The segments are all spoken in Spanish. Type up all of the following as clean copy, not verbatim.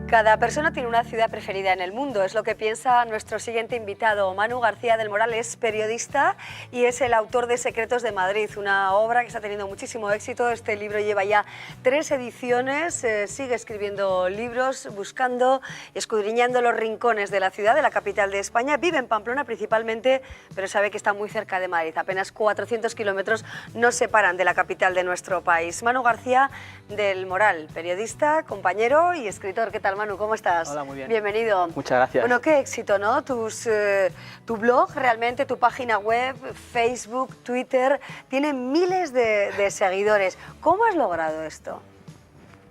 Cada persona tiene una ciudad preferida en el mundo, es lo que piensa nuestro siguiente invitado. Manu García del Moral es periodista y es el autor de Secretos de Madrid, una obra que está teniendo muchísimo éxito. Este libro lleva ya 3 ediciones, sigue escribiendo libros, buscando, escudriñando los rincones de la ciudad, de la capital de España. Vive en Pamplona principalmente, pero sabe que está muy cerca de Madrid. Apenas 400 kilómetros nos separan de la capital de nuestro país. Manu García del Moral, periodista, compañero y escritor. ¿Qué tal, Manu? ¿Cómo estás? Hola, muy bien. Bienvenido. Muchas gracias. Bueno, qué éxito, ¿no? Tu blog, realmente, tu página web, Facebook, Twitter, tiene miles de seguidores. ¿Cómo has logrado esto?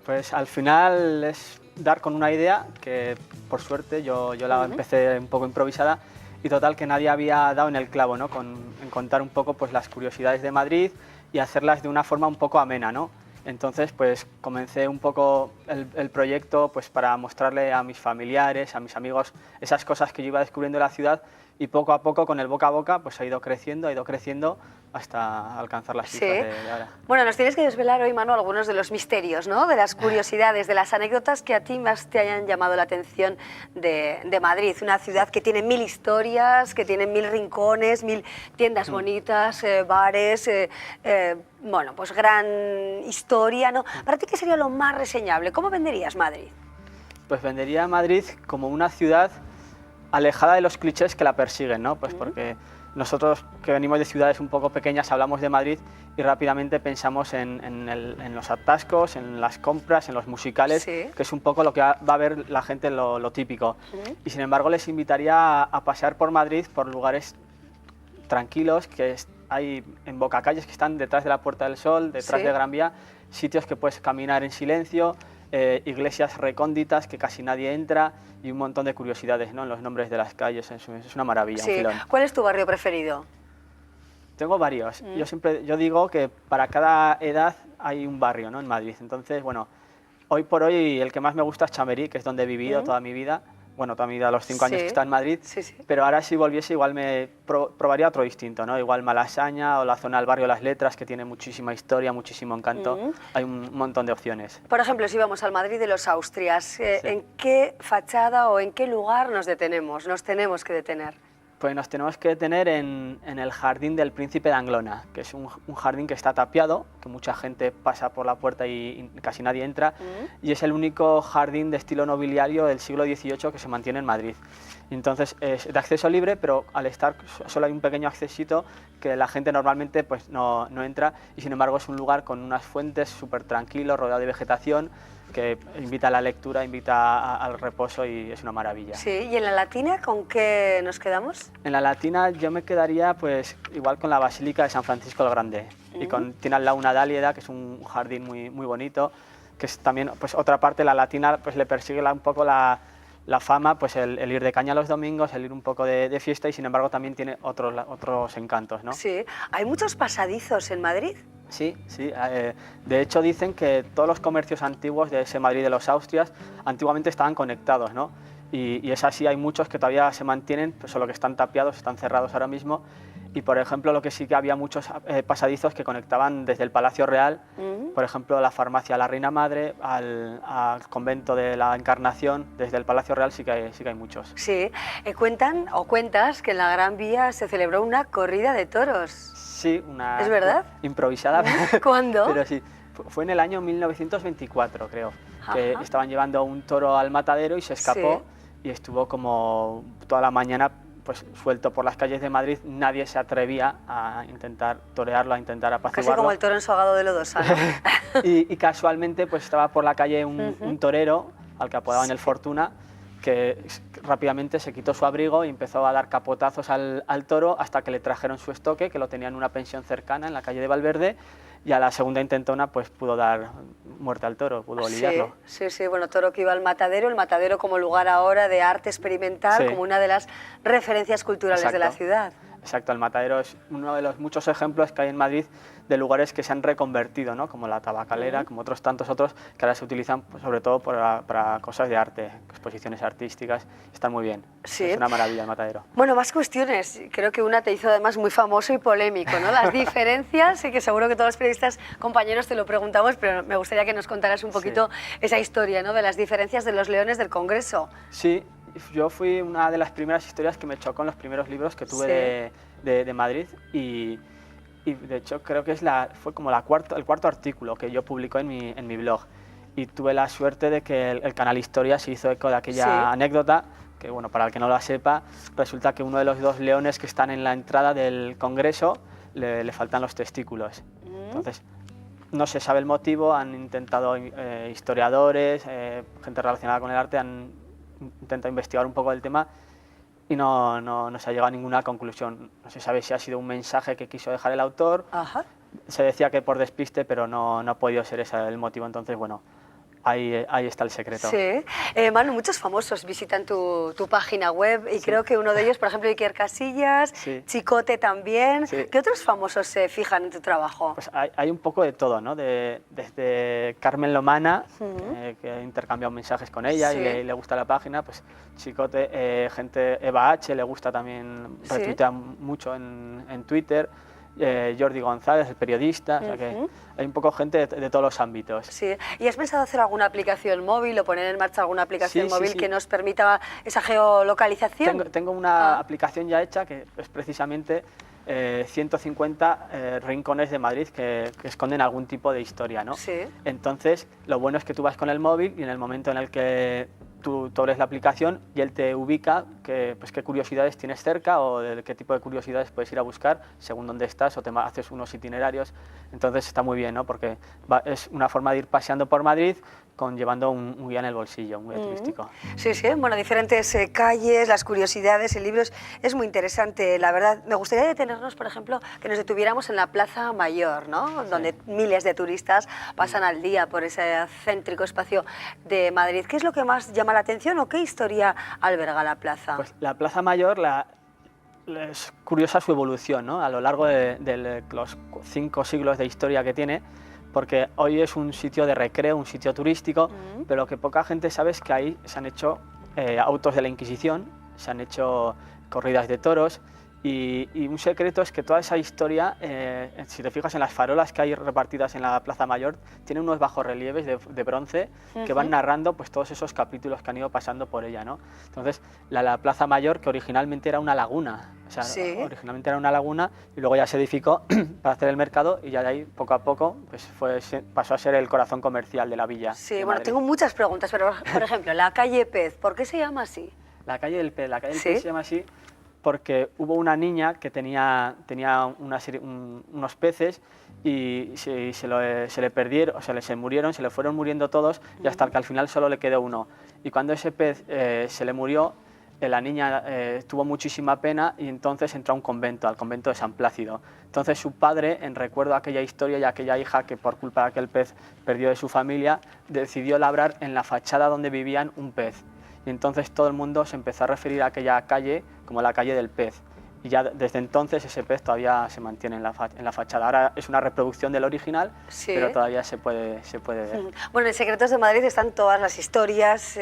Pues al final es dar con una idea que, por suerte, yo la empecé un poco improvisada y total que nadie había dado en el clavo, ¿no? En contar un poco pues, las curiosidades de Madrid y hacerlas de una forma un poco amena, ¿no? Entonces, pues comencé un poco el proyecto pues, para mostrarle a mis familiares, a mis amigos, esas cosas que yo iba descubriendo de la ciudad y poco a poco, con el boca a boca, pues ha ido creciendo hasta alcanzar las cifras de ahora. Bueno, nos tienes que desvelar hoy, Manu, algunos de los misterios, ¿no? De las curiosidades, de las anécdotas que a ti más te hayan llamado la atención de Madrid, una ciudad que tiene 1000 historias, que tiene 1000 rincones, 1000 tiendas bonitas, bares, bueno, pues gran historia, ¿no? ¿Para ti qué sería lo más reseñable? ¿Cómo venderías Madrid? Pues vendería Madrid como una ciudad alejada de los clichés que la persiguen, ¿no? Pues porque nosotros que venimos de ciudades un poco pequeñas hablamos de Madrid y rápidamente pensamos en los atascos, en las compras, en los musicales, sí, que es un poco lo que va a ver la gente, lo típico. Y sin embargo les invitaría a pasear por Madrid, por lugares tranquilos que hay en bocacalles que están detrás de la Puerta del Sol, detrás de Gran Vía, sitios que puedes caminar en silencio, iglesias recónditas que casi nadie entra y un montón de curiosidades, ¿no? En los nombres de las calles, es una maravilla, un filón. ¿Cuál es tu barrio preferido? Tengo varios. Yo digo que para cada edad hay un barrio, ¿no? En Madrid. Entonces, bueno, hoy por hoy el que más me gusta es Chamberí, que es donde he vivido toda mi vida. Bueno, toda mi vida, los 5 años que está en Madrid, pero ahora si volviese igual me probaría otro distinto, ¿no? Igual Malasaña o la zona del barrio Las Letras, que tiene muchísima historia, muchísimo encanto, hay un montón de opciones. Por ejemplo, si vamos al Madrid de los Austrias, ¿en qué fachada o en qué lugar nos tenemos que detener? Pues nos tenemos que detener en el Jardín del Príncipe de Anglona, que es un jardín que está tapiado, que mucha gente pasa por la puerta y casi nadie entra, y es el único jardín de estilo nobiliario del siglo XVIII que se mantiene en Madrid. Entonces es de acceso libre, pero al estar solo hay un pequeño accesito que la gente normalmente pues, no entra, y sin embargo es un lugar con unas fuentes súper tranquilo, rodeado de vegetación, que invita a la lectura, invita al reposo y es una maravilla. Sí, ¿y en la Latina con qué nos quedamos? En la Latina yo me quedaría pues igual con la Basílica de San Francisco el Grande y tiene al lado una dálieda, que es un jardín muy bonito, que es también pues otra parte. La Latina pues le persigue un poco la fama, pues el ir de caña los domingos, el ir un poco de fiesta, y sin embargo también tiene otros encantos, ¿no? Sí, ¿hay muchos pasadizos en Madrid? Sí, de hecho dicen que todos los comercios antiguos de ese Madrid de los Austrias antiguamente estaban conectados, ¿no? Y es así, hay muchos que todavía se mantienen, pues solo que están tapiados, están cerrados ahora mismo. Y por ejemplo, lo que sí que había muchos pasadizos que conectaban desde el Palacio Real, por ejemplo, la farmacia La Reina Madre, al convento de la Encarnación, desde el Palacio Real sí que hay muchos. Sí, cuentas que en la Gran Vía se celebró una corrida de toros. Sí, ¿Es verdad? Improvisada. ¿Cuándo? Pero sí, fue en el año 1924, creo, que estaban llevando un toro al matadero y se escapó y estuvo como toda la mañana pues suelto por las calles de Madrid. Nadie se atrevía a intentar torearlo, a intentar apaciguarlo. Casi como el toro ensogado de Lodosa, ¿no? y casualmente pues estaba por la calle un torero, al que apodaban el Fortuna, que rápidamente se quitó su abrigo y empezó a dar capotazos al toro hasta que le trajeron su estoque, que lo tenían en una pensión cercana en la calle de Valverde, y a la segunda intentona pues pudo dar muerte al toro, pudo lidiarlo. Sí, bueno, toro que iba al matadero, el matadero como lugar ahora de arte experimental, como una de las referencias culturales de la ciudad. Exacto, el Matadero es uno de los muchos ejemplos que hay en Madrid de lugares que se han reconvertido, ¿no? Como la Tabacalera, como otros tantos otros, que ahora se utilizan pues, sobre todo para cosas de arte, exposiciones artísticas, están muy bien. Sí. Es una maravilla el Matadero. Bueno, más cuestiones. Creo que una te hizo además muy famoso y polémico, ¿no? Las diferencias, y que seguro que todos los periodistas compañeros te lo preguntamos, pero me gustaría que nos contaras un poquito esa historia, ¿no? De las diferencias de los leones del Congreso. Sí, yo fui una de las primeras historias que me chocó en los primeros libros que tuve de Madrid y de hecho creo que fue como el cuarto artículo que yo publico en mi blog y tuve la suerte de que el canal Historia se hizo eco de aquella anécdota que, bueno, para el que no la sepa, resulta que uno de los 2 leones que están en la entrada del Congreso le faltan los testículos. Entonces, no se sabe el motivo, han intentado historiadores, gente relacionada con el arte, han intentado investigar un poco el tema y no se ha llegado a ninguna conclusión. No se sabe si ha sido un mensaje que quiso dejar el autor. Ajá. Se decía que por despiste, pero no ha podido ser ese el motivo. Entonces, bueno, ahí está el secreto. Sí. Manu, muchos famosos visitan tu página web y creo que uno de ellos, por ejemplo, Iker Casillas, Chicote también. ¿Qué otros famosos se fijan en tu trabajo? Pues hay un poco de todo, ¿no? Desde Carmen Lomana, que he intercambiado mensajes con ella y le gusta la página, pues Chicote, Eva H. le gusta también, retuitea mucho en Twitter. Jordi González, el periodista, o sea que hay un poco gente de todos los ámbitos. Sí, ¿y has pensado hacer alguna aplicación móvil o poner en marcha alguna aplicación móvil que nos permita esa geolocalización? Tengo una aplicación ya hecha que es precisamente 150 rincones de Madrid que esconden algún tipo de historia, ¿no? Sí. Entonces, lo bueno es que tú vas con el móvil y en el momento en el que tú abres la aplicación y él te ubica qué curiosidades tienes cerca o de qué tipo de curiosidades puedes ir a buscar según dónde estás o te haces unos itinerarios. Entonces está muy bien, ¿no? Porque es una forma de ir paseando por Madrid llevando un guía en el bolsillo, un guía turístico. Sí, bueno, diferentes calles, las curiosidades, el libro es muy interesante, la verdad. Me gustaría detenernos, por ejemplo, que nos detuviéramos en la Plaza Mayor, ¿no? Donde miles de turistas pasan al día por ese céntrico espacio de Madrid. ¿Qué es lo que más llama la atención o qué historia alberga la plaza? Pues la Plaza Mayor es curiosa su evolución, ¿no? A lo largo de los 5 siglos de historia que tiene, porque hoy es un sitio de recreo, un sitio turístico, pero lo que poca gente sabe es que ahí se han hecho autos de la Inquisición, se han hecho corridas de toros y un secreto es que toda esa historia, si te fijas en las farolas que hay repartidas en la Plaza Mayor, tiene unos bajorrelieves de bronce que van narrando pues, todos esos capítulos que han ido pasando por ella, ¿no? Entonces, la Plaza Mayor, que originalmente era una laguna, o sea, originalmente era una laguna y luego ya se edificó para hacer el mercado y ya de ahí, poco a poco, pues pasó a ser el corazón comercial de la villa. Sí, bueno, tengo muchas preguntas, pero por ejemplo, la calle Pez, ¿por qué se llama así? La calle del Pez se llama así porque hubo una niña que tenía unos peces y se le perdieron, o sea, se murieron, se le fueron muriendo todos y hasta que al final solo le quedó uno. Y cuando ese pez se le murió, la niña tuvo muchísima pena y entonces entró a un convento, al convento de San Plácido. Entonces su padre, en recuerdo a aquella historia y a aquella hija que por culpa de aquel pez perdió de su familia, decidió labrar en la fachada donde vivían un pez. Y entonces todo el mundo se empezó a referir a aquella calle como la calle del pez. Y ya desde entonces ese pez todavía se mantiene en la fachada. Ahora es una reproducción del original, pero todavía se puede ver. Bueno, en Secretos de Madrid están todas las historias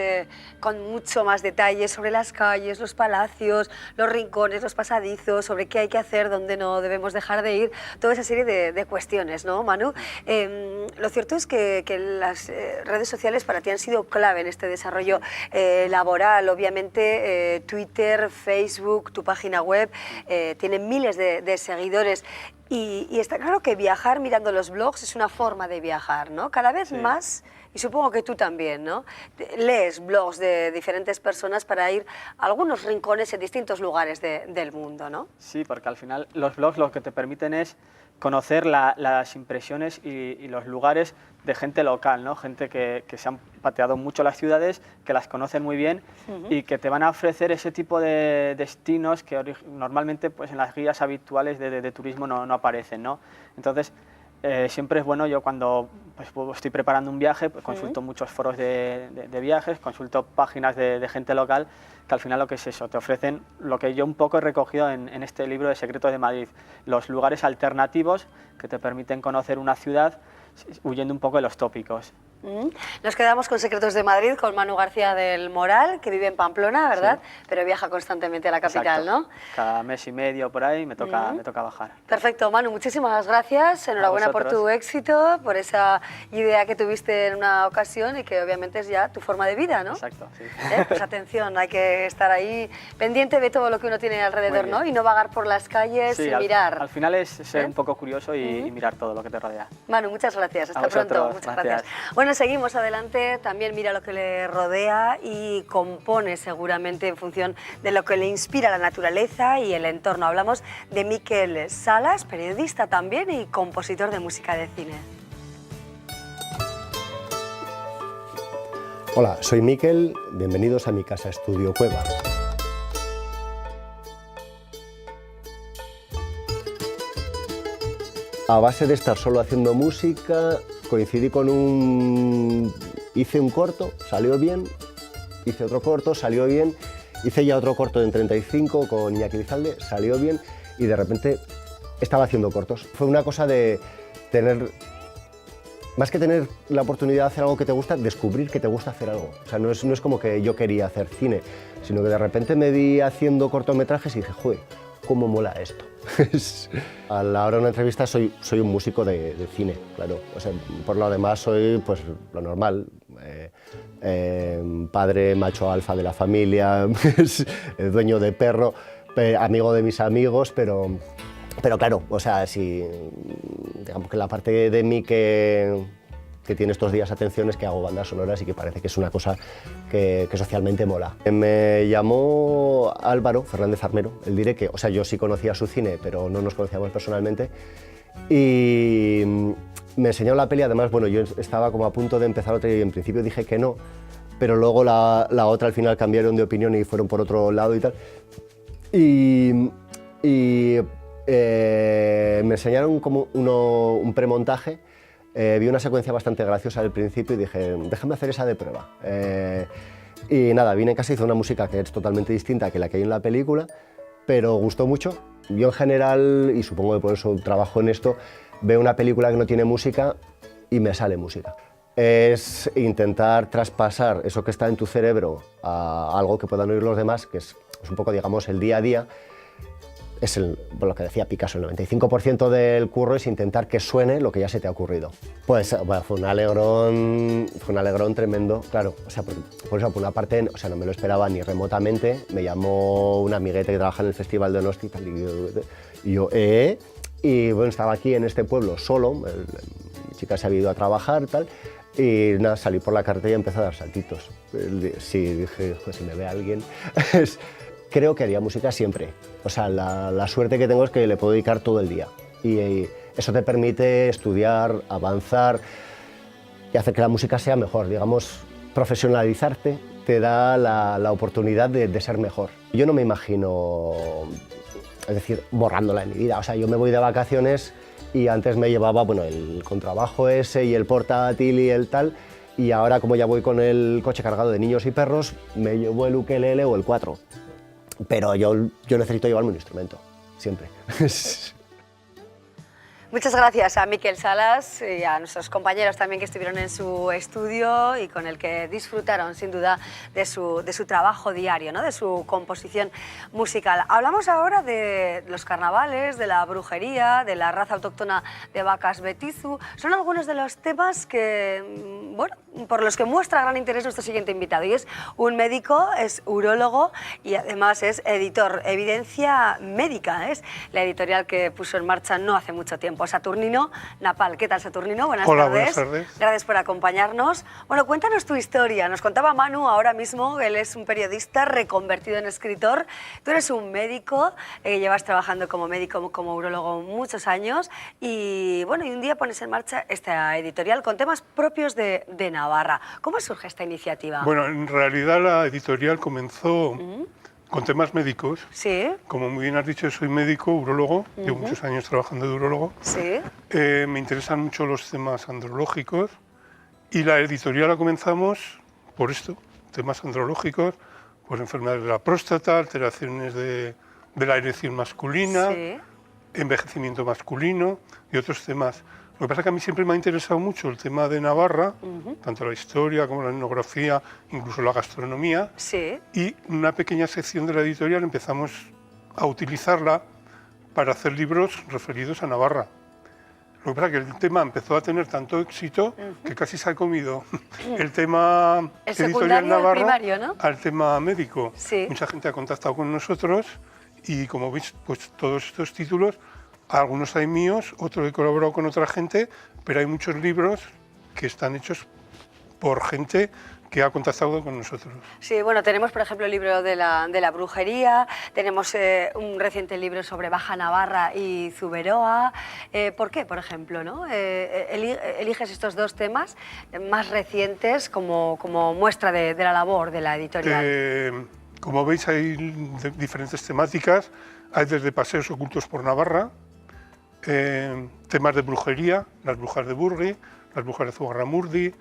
con mucho más detalle sobre las calles, los palacios, los rincones, los pasadizos, sobre qué hay que hacer, dónde no debemos dejar de ir, toda esa serie de cuestiones, ¿no, Manu? Lo cierto es que las redes sociales para ti han sido clave en este desarrollo laboral. Obviamente Twitter, Facebook, tu página web, tiene miles de seguidores y está claro que viajar mirando los blogs es una forma de viajar, ¿no? Cada vez más, y supongo que tú también, ¿no? Lees blogs de diferentes personas para ir a algunos rincones en distintos lugares del mundo, ¿no? Sí, porque al final los blogs lo que te permiten es conocer las impresiones y los lugares de gente local, ¿no? Gente que se han pateado mucho las ciudades, que las conocen muy bien y que te van a ofrecer ese tipo de destinos que normalmente pues, en las guías habituales de turismo no aparecen, ¿no? Entonces, Siempre es bueno, yo cuando pues, estoy preparando un viaje, pues, consulto muchos foros de viajes, consulto páginas de gente local, que al final lo que es eso, te ofrecen lo que yo un poco he recogido en este libro de Secretos de Madrid, los lugares alternativos que te permiten conocer una ciudad huyendo un poco de los tópicos. Nos quedamos con Secretos de Madrid, con Manu García del Moral, que vive en Pamplona, ¿verdad? Sí. Pero viaja constantemente a la capital, exacto, ¿no? Cada mes y medio por ahí me toca bajar. Perfecto, Manu, muchísimas gracias. Enhorabuena por tu éxito, por esa idea que tuviste en una ocasión y que obviamente es ya tu forma de vida, ¿no? Exacto, sí. Pues atención, hay que estar ahí pendiente de todo lo que uno tiene alrededor, ¿no? Y no vagar por las calles y mirar. Al final es ser un poco curioso y mirar todo lo que te rodea. Manu, muchas gracias. Hasta pronto. Muchas gracias. Bueno, seguimos adelante. También mira lo que le rodea y compone seguramente en función de lo que le inspira la naturaleza y el entorno. Hablamos de Miquel Salas, periodista también y compositor de música de cine. Hola, soy Miquel. Bienvenidos a mi casa estudio Cueva. A base de estar solo haciendo música, coincidí con hice un corto, salió bien, hice otro corto, salió bien, hice ya otro corto en 35 con Iñaki Lizalde, salió bien y de repente estaba haciendo cortos. Fue una cosa de tener, más que tener la oportunidad de hacer algo que te gusta, descubrir que te gusta hacer algo. O sea, no es como que yo quería hacer cine, sino que de repente me vi haciendo cortometrajes y dije, joder, ¿cómo mola esto? A la hora de una entrevista soy un músico de cine, claro. O sea, por lo demás soy pues lo normal, padre macho alfa de la familia, dueño de perro, amigo de mis amigos, pero claro, o sea, si digamos que la parte de mí que tiene estos días atención es que hago bandas sonoras y que parece que es una cosa que socialmente mola. Me llamó Álvaro Fernández Armero, el diré que, o sea, yo sí conocía su cine, pero no nos conocíamos personalmente, y me enseñó la peli. Además, bueno, yo estaba como a punto de empezar otra y en principio dije que no, pero luego la otra al final cambiaron de opinión y fueron por otro lado y tal. Y me enseñaron como un premontaje. Vi una secuencia bastante graciosa al principio y dije, déjame hacer esa de prueba. Y nada, vine en casa, hice una música que es totalmente distinta que la que hay en la película, pero gustó mucho. Yo en general, y supongo que por eso trabajo en esto, veo una película que no tiene música y me sale música. Es intentar traspasar eso que está en tu cerebro a algo que puedan oír los demás, que es un poco, digamos, el día a día. Es lo que decía Picasso, el 95% del curro es intentar que suene lo que ya se te ha ocurrido. Pues bueno, fue un alegrón tremendo, claro. O sea, por eso, por una parte, o sea, no me lo esperaba ni remotamente. Me llamó un amiguete que trabaja en el Festival de Donosti y yo, Y bueno, estaba aquí en este pueblo solo, mi chica se había ido a trabajar, tal, y nada, salí por la carretera y empecé a dar saltitos. Sí, dije, pues si me ve alguien... Creo que haría música siempre. O sea, la suerte que tengo es que le puedo dedicar todo el día. Y eso te permite estudiar, avanzar y hacer que la música sea mejor. Digamos, profesionalizarte te da la oportunidad de ser mejor. Yo no me imagino, es decir, borrándola en mi vida. O sea, yo me voy de vacaciones y antes me llevaba, bueno, el contrabajo ese y el portátil y el tal. Y ahora, como ya voy con el coche cargado de niños y perros, me llevo el ukelele o el cuatro. Pero yo necesito llevarme un instrumento, siempre. Muchas gracias a Miquel Salas y a nuestros compañeros también que estuvieron en su estudio y con el que disfrutaron sin duda de su trabajo diario, ¿no? De su composición musical. Hablamos ahora de los carnavales, de la brujería, de la raza autóctona de vacas Betizu. Son algunos de los temas que, bueno, por los que muestra gran interés nuestro siguiente invitado. Y es un médico, es urólogo y además es editor. Evidencia Médica es la editorial que puso en marcha no hace mucho tiempo. Saturnino Napal. ¿Qué tal, Saturnino? Buenas tardes. Buenas tardes. Gracias por acompañarnos. Bueno, cuéntanos tu historia. Nos contaba Manu ahora mismo, él es un periodista reconvertido en escritor. Tú eres un médico, llevas trabajando como médico, como urólogo muchos años y, bueno, y un día pones en marcha esta editorial con temas propios de Navarra. ¿Cómo surge esta iniciativa? Bueno, en realidad la editorial comenzó con temas médicos. Sí. Como muy bien has dicho, soy médico, urólogo, llevo muchos años trabajando de urólogo. Sí. Me interesan mucho los temas andrológicos y la editorial la comenzamos por esto, temas andrológicos, pues enfermedades de la próstata, alteraciones de la erección masculina, Sí. envejecimiento masculino y otros temas. Lo que pasa es que a mí siempre me ha interesado mucho el tema de Navarra, tanto la historia como la etnografía, incluso la gastronomía, Sí. y una pequeña sección de la editorial empezamos a utilizarla para hacer libros referidos a Navarra. Lo que pasa es que el tema empezó a tener tanto éxito que casi se ha comido el tema El editorial secundario al Navarra primario, ¿no? al tema médico. Sí. Mucha gente ha contactado con nosotros y, como veis, pues todos estos títulos, algunos hay míos, otros he colaborado con otra gente, pero hay muchos libros que están hechos por gente que ha contactado con nosotros. Sí, bueno, tenemos por ejemplo el libro de la brujería, tenemos un reciente libro sobre Baja Navarra y Zuberoa. ¿Por qué, por ejemplo, no? Eliges estos dos temas más recientes como muestra de la labor de la editorial? Como veis, hay diferentes temáticas, hay desde paseos ocultos por Navarra, temas de brujería, las brujas de Burgui, las brujas de Zugarramurdi.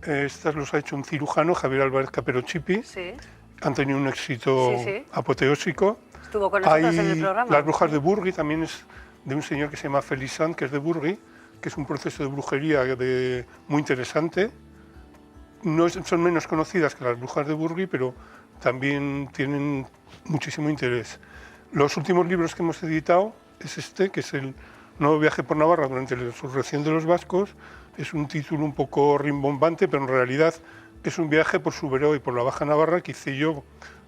Estas los ha hecho un cirujano, Javier Álvarez Caperochipi. Sí. Han tenido un éxito Sí. apoteósico. Estuvo con nosotros en el programa. Las brujas de Burgui también es de un señor que se llama Felizant, que es de Burgui, que es un proceso de brujería muy interesante. Son menos conocidas que las brujas de Burgui, pero también tienen muchísimo interés. Los últimos libros que hemos editado es este, que es el Nuevo viaje por Navarra durante la resurrección de los vascos. Es un título un poco rimbombante, pero en realidad es un viaje por Zuberoa y por la Baja Navarra que hice yo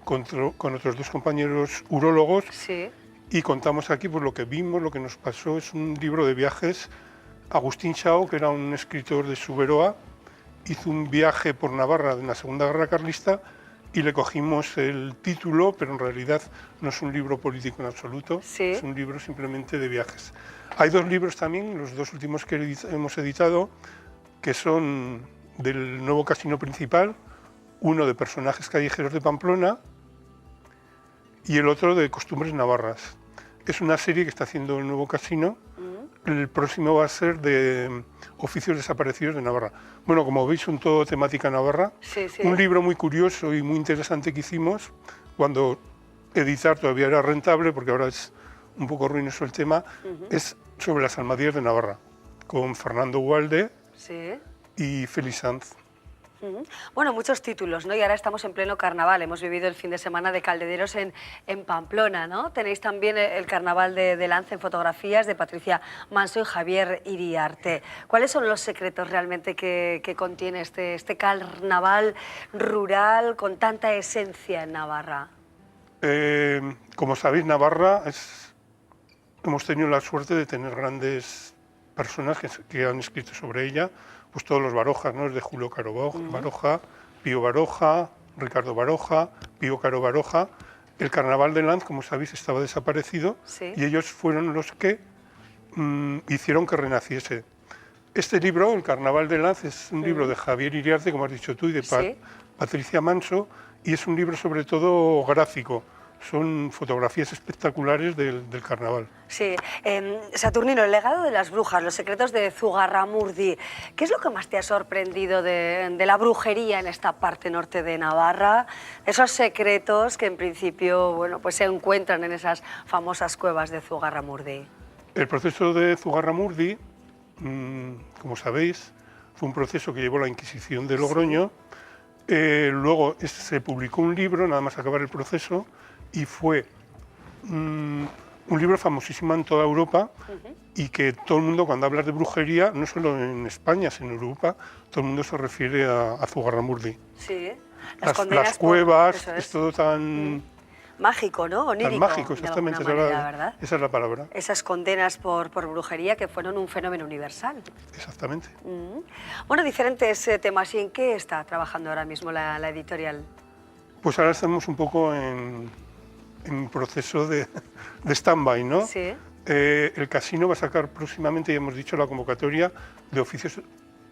con otros dos compañeros urólogos. Sí. Y contamos aquí pues, lo que vimos, lo que nos pasó. Es un libro de viajes. Agustín Chao, que era un escritor de Zuberoa, hizo un viaje por Navarra en la Segunda Guerra Carlista y le cogimos el título, pero en realidad no es un libro político en absoluto, Sí. es un libro simplemente de viajes. Hay dos libros también, los dos últimos que hemos editado, que son del nuevo casino principal, uno de personajes callejeros de Pamplona y el otro de costumbres navarras. Es una serie que está haciendo el nuevo casino. El próximo va a ser de oficios desaparecidos de Navarra. Bueno, como veis, son todo temática navarra. Sí, sí. Un libro muy curioso y muy interesante que hicimos cuando editar todavía era rentable, porque ahora es un poco ruinoso el tema, es sobre las almadías de Navarra, con Fernando Ugalde Sí. y Félix Sanz. Bueno, muchos títulos, ¿no? Y ahora estamos en pleno carnaval. Hemos vivido el fin de semana de Caldederos en Pamplona, ¿no? Tenéis también el carnaval de Lance en fotografías de Patricia Manso y Javier Iriarte. ¿Cuáles son los secretos realmente que contiene este carnaval rural con tanta esencia en Navarra? Como sabéis, Navarra hemos tenido la suerte de tener grandes personas que han escrito sobre ella, pues todos los Barojas, ¿no? Desde Julio Caro Baroja, Pío Baroja, Ricardo Baroja, Pío Caro Baroja. El carnaval de Lanz, como sabéis, estaba desaparecido, Sí. y ellos fueron los que hicieron que renaciese. Este libro, El carnaval de Lanz, es un libro de Javier Iriarte, como has dicho tú, y de Sí. Patricia Manso, y es un libro sobre todo gráfico. Son fotografías espectaculares del carnaval. Sí. Saturnino, el legado de las brujas, los secretos de Zugarramurdi. ¿Qué es lo que más te ha sorprendido de la brujería en esta parte norte de Navarra? Esos secretos que en principio, bueno, pues se encuentran en esas famosas cuevas de Zugarramurdi. El proceso de Zugarramurdi, como sabéis, fue un proceso que llevó la Inquisición de Logroño. Luego se publicó un libro, nada más acabar el proceso, y fue un libro famosísimo en toda Europa, y que todo el mundo, cuando habla de brujería, no solo en España, sino en Europa, todo el mundo se refiere a Zugarramurdi. Sí. Las cuevas, eso es todo tan mágico, ¿no? Onírico, tan mágico, de exactamente, alguna manera, ¿verdad? esa es la palabra. Esas condenas por brujería que fueron un fenómeno universal. Exactamente. Bueno, diferentes temas. ¿Y en qué está trabajando ahora mismo la editorial? Pues ahora estamos un poco en proceso de stand-by, ¿no? Sí. El casino va a sacar próximamente, ya hemos dicho, la convocatoria de oficios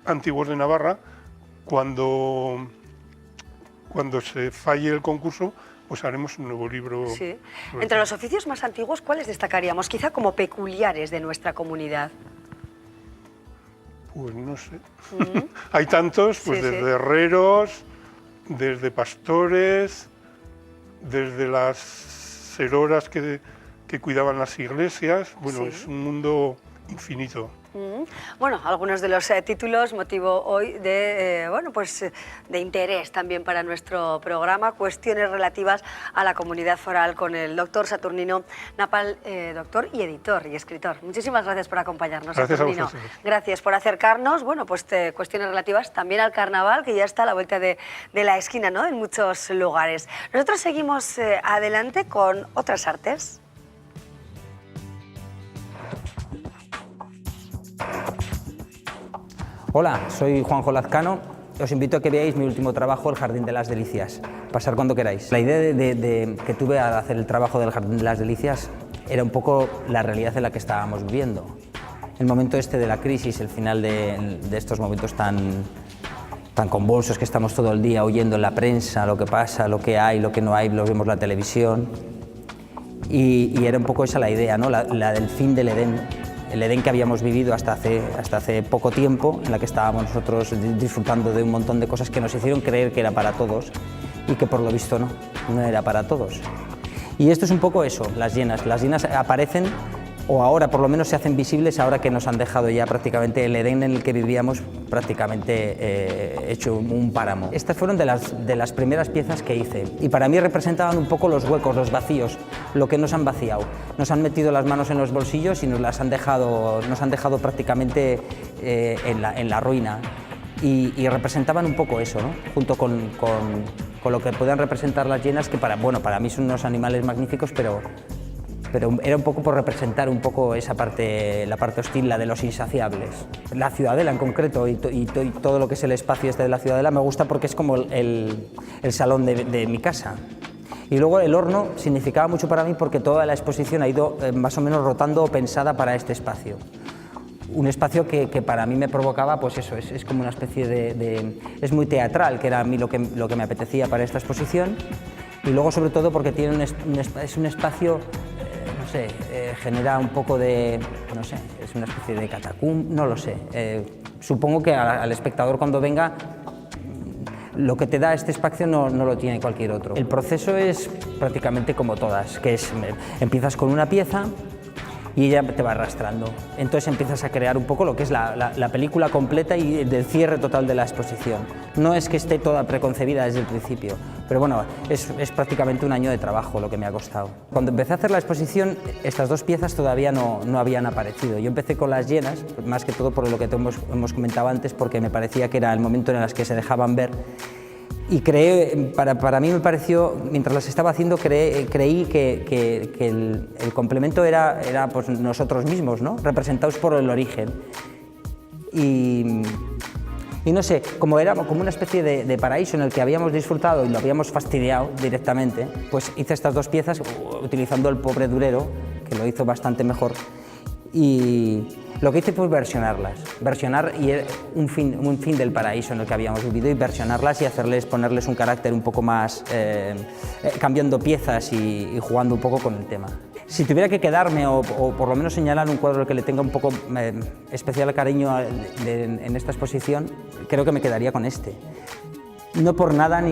antiguos de Navarra. Cuando se falle el concurso, pues haremos un nuevo libro. Sí. Entre los oficios más antiguos, ¿cuáles destacaríamos? Quizá como peculiares de nuestra comunidad. Pues no sé. Hay tantos, pues Sí, desde sí. herreros, desde pastores, desde las seroras que cuidaban las iglesias. Bueno, Sí. es un mundo infinito. Bueno, algunos de los títulos, motivo hoy de, bueno, pues, de interés también para nuestro programa, cuestiones relativas a la comunidad foral con el doctor Saturnino Napal, doctor y editor y escritor. Muchísimas gracias por acompañarnos, Gracias a Saturnino. vosotros. Gracias por acercarnos, bueno, pues cuestiones relativas también al carnaval, que ya está a la vuelta de la esquina, ¿no?, en muchos lugares. Nosotros seguimos adelante con otras artes. Hola, soy Juanjo Lazcano. Os invito a que veáis mi último trabajo, El Jardín de las Delicias. Pasar cuando queráis. La idea que tuve al hacer el trabajo del Jardín de las Delicias era un poco la realidad en la que estábamos viviendo. El momento este de la crisis, el final de estos momentos tan convulsos que estamos todo el día oyendo en la prensa, lo que pasa, lo que hay, lo que no hay, lo vemos en la televisión. Y era un poco esa la idea, ¿no? La del fin del Edén. El Edén que habíamos vivido hasta hace poco tiempo, en la que estábamos nosotros disfrutando de un montón de cosas que nos hicieron creer que era para todos y que por lo visto no era para todos. Y esto es un poco eso, las hienas. Las hienas aparecen, o ahora por lo menos se hacen visibles, ahora que nos han dejado ya prácticamente el Edén en el que vivíamos prácticamente hecho un páramo. Estas fueron de las primeras piezas que hice y para mí representaban un poco los huecos, los vacíos, lo que nos han vaciado. Nos han metido las manos en los bolsillos y nos han dejado prácticamente en la ruina. Y representaban un poco eso, ¿no? Junto con lo que puedan representar las hienas, que para mí son unos animales magníficos, pero era un poco por representar un poco esa parte, la parte hostil, la de los insaciables. La ciudadela en concreto y todo lo que es el espacio este de la ciudadela me gusta porque es como el salón de mi casa. Y luego el horno significaba mucho para mí porque toda la exposición ha ido más o menos rotando o pensada para este espacio. Un espacio que para mí me provocaba, pues eso, es como una especie es muy teatral, que era a mí lo que me apetecía para esta exposición. Y luego sobre todo porque tiene es un espacio, no sé, genera un poco de, no sé, es una especie de catacumba, no lo sé. Supongo que al espectador cuando venga, lo que te da este espacio no lo tiene cualquier otro. El proceso es prácticamente como todas, que es, empiezas con una pieza y ella te va arrastrando. Entonces empiezas a crear un poco lo que es la película completa y del cierre total de la exposición. No es que esté toda preconcebida desde el principio, pero bueno, es prácticamente un año de trabajo lo que me ha costado. Cuando empecé a hacer la exposición, estas dos piezas todavía no habían aparecido. Yo empecé con las hienas, más que todo por lo que hemos comentado antes, porque me parecía que era el momento en el que se dejaban ver. Y para mí me pareció, mientras las estaba haciendo, creí que el complemento era pues nosotros mismos, ¿no? Representados por el origen. Y no sé, como era como una especie de paraíso en el que habíamos disfrutado y lo habíamos fastidiado directamente, pues hice estas dos piezas utilizando el pobre Durero, que lo hizo bastante mejor. Y lo que hice fue versionar y un fin del paraíso en el que habíamos vivido, y versionarlas y ponerles un carácter un poco más, cambiando piezas y jugando un poco con el tema. Si tuviera que quedarme o por lo menos señalar un cuadro al que le tenga un poco especial cariño en esta exposición, creo que me quedaría con este. No por nada,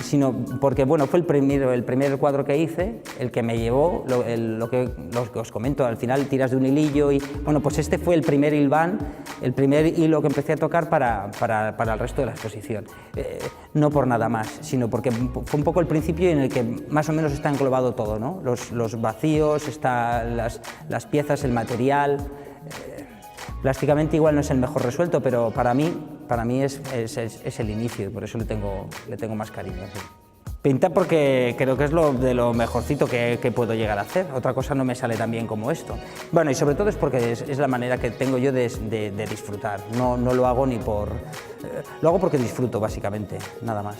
sino porque bueno, fue el primer cuadro que hice, el que me llevó, lo que os comento, al final tiras de un hilillo y bueno, pues este fue el primer hilván, el primer hilo que empecé a tocar para el resto de la exposición. No por nada más, sino porque fue un poco el principio en el que más o menos está englobado todo, ¿no? Los vacíos, las piezas, el material. Plásticamente igual no es el mejor resuelto, pero para mí es el inicio y por eso le tengo más cariño. Sí. Pinta porque creo que es de lo mejorcito que puedo llegar a hacer. Otra cosa no me sale tan bien como esto. Bueno, y sobre todo es porque es la manera que tengo yo de disfrutar. No lo hago ni por... lo hago porque disfruto, básicamente, nada más.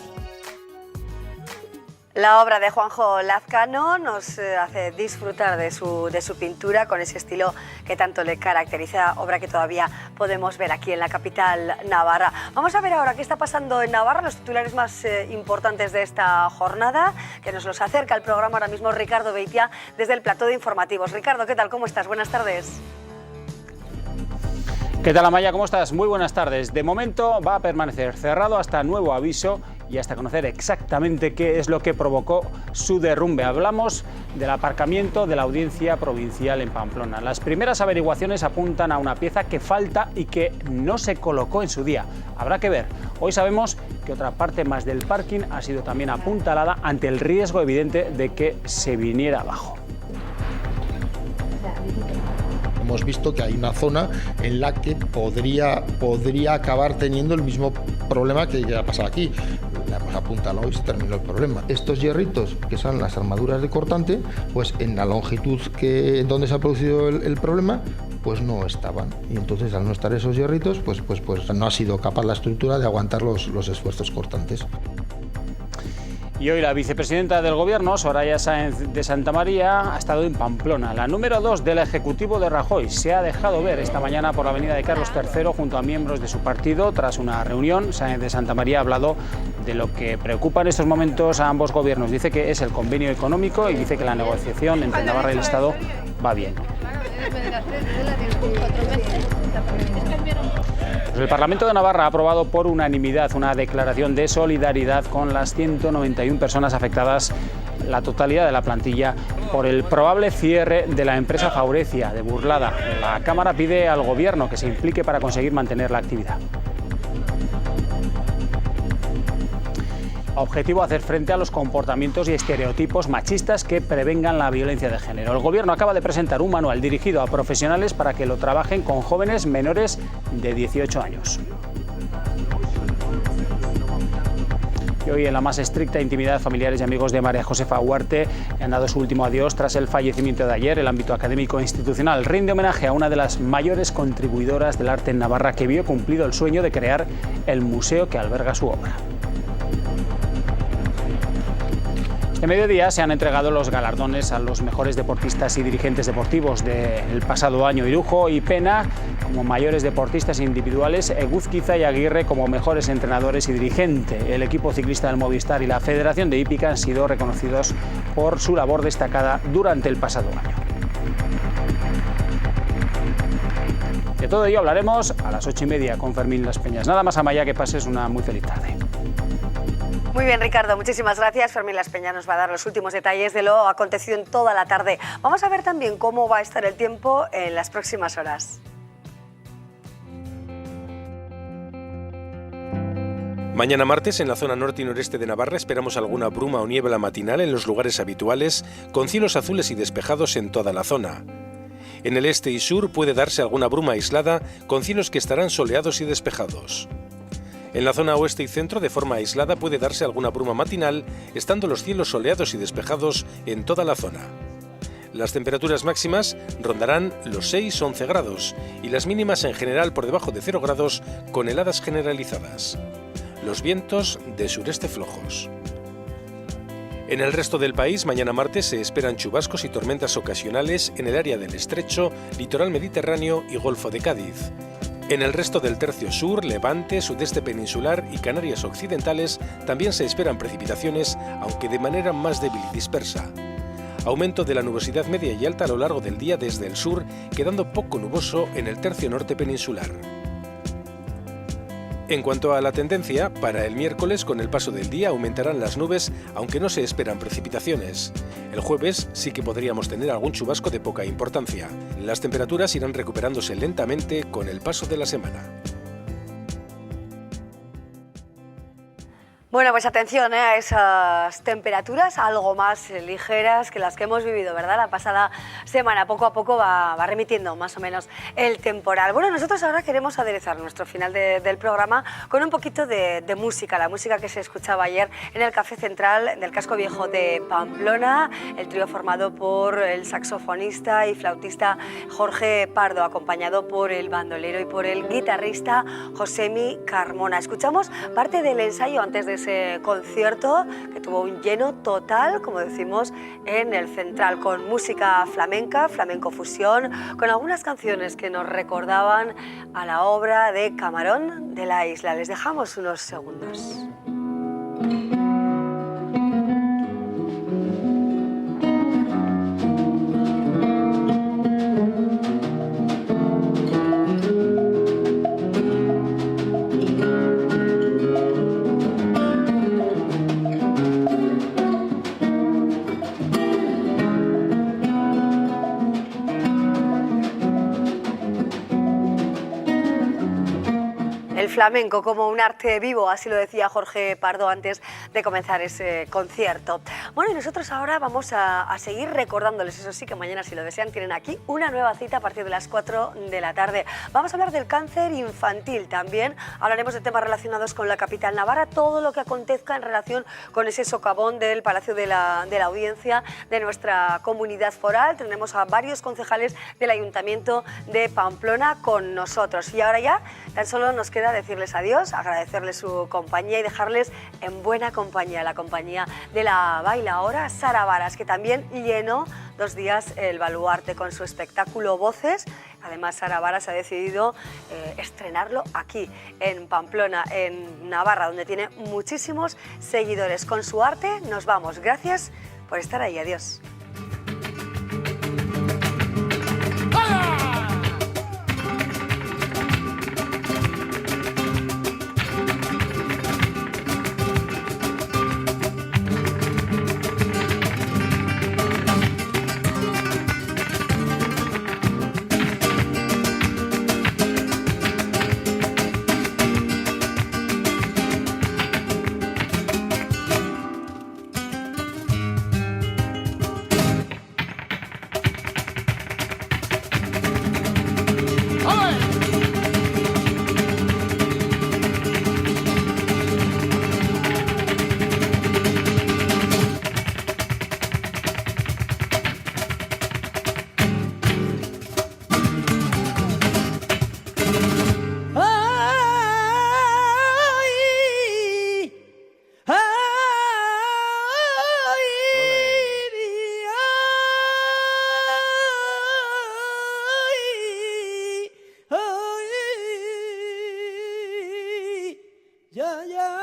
La obra de Juanjo Lazcano nos hace disfrutar de su pintura con ese estilo que tanto le caracteriza, obra que todavía podemos ver aquí en la capital navarra. Vamos a ver ahora qué está pasando en Navarra, los titulares más importantes de esta jornada, que nos los acerca el programa ahora mismo Ricardo Beitia desde el plató de informativos. Ricardo, ¿qué tal? ¿Cómo estás? Buenas tardes. ¿Qué tal, Amaya? ¿Cómo estás? Muy buenas tardes. De momento va a permanecer cerrado hasta nuevo aviso y hasta conocer exactamente qué es lo que provocó su derrumbe. Hablamos del aparcamiento de la Audiencia Provincial en Pamplona. Las primeras averiguaciones apuntan a una pieza que falta y que no se colocó en su día. Habrá que ver. Hoy sabemos que otra parte más del parking ha sido también apuntalada ante el riesgo evidente de que se viniera abajo. Hemos visto que hay una zona en la que podría acabar teniendo el mismo problema que ya ha pasado aquí. La hemos apuntado y se terminó el problema. Estos hierritos, que son las armaduras de cortante, pues en la longitud donde se ha producido el problema, pues no estaban. Y entonces, al no estar esos hierritos, pues no ha sido capaz la estructura de aguantar los esfuerzos cortantes. Y hoy la vicepresidenta del Gobierno, Soraya Sáenz de Santamaría, ha estado en Pamplona. La número 2 del Ejecutivo de Rajoy se ha dejado ver esta mañana por la avenida de Carlos III junto a miembros de su partido. Tras una reunión, Sáenz de Santamaría ha hablado de lo que preocupa en estos momentos a ambos gobiernos. Dice que es el convenio económico y dice que la negociación entre Navarra y el Estado va bien. El Parlamento de Navarra ha aprobado por unanimidad una declaración de solidaridad con las 191 personas afectadas, la totalidad de la plantilla, por el probable cierre de la empresa Faurecia de Burlada. La Cámara pide al Gobierno que se implique para conseguir mantener la actividad. Objetivo: hacer frente a los comportamientos y estereotipos machistas que prevengan la violencia de género. El Gobierno acaba de presentar un manual dirigido a profesionales para que lo trabajen con jóvenes menores de 18 años. Y hoy, en la más estricta intimidad, familiares y amigos de María Josefa Huarte han dado su último adiós tras el fallecimiento de ayer. El ámbito académico e institucional rinde homenaje a una de las mayores contribuidoras del arte en Navarra, que vio cumplido el sueño de crear el museo que alberga su obra. Este mediodía se han entregado los galardones a los mejores deportistas y dirigentes deportivos del pasado año. Irujo y Pena como mayores deportistas individuales, Eguzquiza y Aguirre como mejores entrenadores y dirigentes. El equipo ciclista del Movistar y la Federación de Hípica han sido reconocidos por su labor destacada durante el pasado año. De todo ello hablaremos a las 8:30 con Fermín Las Peñas. Nada más, Amaya, que pases una muy feliz tarde. Muy bien, Ricardo, muchísimas gracias. Fermín Las Peñas nos va a dar los últimos detalles de lo acontecido en toda la tarde. Vamos a ver también cómo va a estar el tiempo en las próximas horas. Mañana martes, en la zona norte y noreste de Navarra, esperamos alguna bruma o niebla matinal en los lugares habituales, con cielos azules y despejados en toda la zona. En el este y sur puede darse alguna bruma aislada, con cielos que estarán soleados y despejados. En la zona oeste y centro, de forma aislada, puede darse alguna bruma matinal, estando los cielos soleados y despejados en toda la zona. Las temperaturas máximas rondarán los 6-11 grados y las mínimas en general por debajo de 0 grados, con heladas generalizadas. Los vientos de sureste flojos. En el resto del país, mañana martes se esperan chubascos y tormentas ocasionales en el área del Estrecho, litoral mediterráneo y Golfo de Cádiz. En el resto del tercio sur, levante, sudeste peninsular y Canarias occidentales también se esperan precipitaciones, aunque de manera más débil y dispersa. Aumento de la nubosidad media y alta a lo largo del día desde el sur, quedando poco nuboso en el tercio norte peninsular. En cuanto a la tendencia, para el miércoles, con el paso del día, aumentarán las nubes, aunque no se esperan precipitaciones. El jueves sí que podríamos tener algún chubasco de poca importancia. Las temperaturas irán recuperándose lentamente con el paso de la semana. Bueno, pues atención a esas temperaturas algo más ligeras que las que hemos vivido, ¿verdad? La pasada semana, poco a poco va remitiendo más o menos el temporal. Bueno, nosotros ahora queremos aderezar nuestro final del programa con un poquito de música, la música que se escuchaba ayer en el Café Central del Casco Viejo de Pamplona, el trío formado por el saxofonista y flautista Jorge Pardo, acompañado por el bandolero y por el guitarrista Josemi Carmona. Escuchamos parte del ensayo antes de ese concierto que tuvo un lleno total, como decimos, en el Central, con música flamenca, flamenco fusión, con algunas canciones que nos recordaban a la obra de Camarón de la Isla. Les dejamos unos segundos. El flamenco como un arte vivo, así lo decía Jorge Pardo antes de comenzar ese concierto. Bueno, y nosotros ahora vamos a seguir recordándoles, eso sí, que mañana, si lo desean, tienen aquí una nueva cita a partir de las 4 de la tarde. Vamos a hablar del cáncer infantil también, hablaremos de temas relacionados con la capital navarra, todo lo que acontezca en relación con ese socavón del Palacio de la Audiencia de nuestra comunidad foral. Tendremos a varios concejales del Ayuntamiento de Pamplona con nosotros. Y ahora ya, tan solo nos queda decirles adiós, agradecerles su compañía y dejarles en buena compañía, la compañía de la bailaora Sara Varas, que también llenó 2 días el Baluarte con su espectáculo Voces. Además, Sara Varas ha decidido estrenarlo aquí, en Pamplona, en Navarra, donde tiene muchísimos seguidores. Con su arte nos vamos. Gracias por estar ahí. Adiós. Yeah, yeah.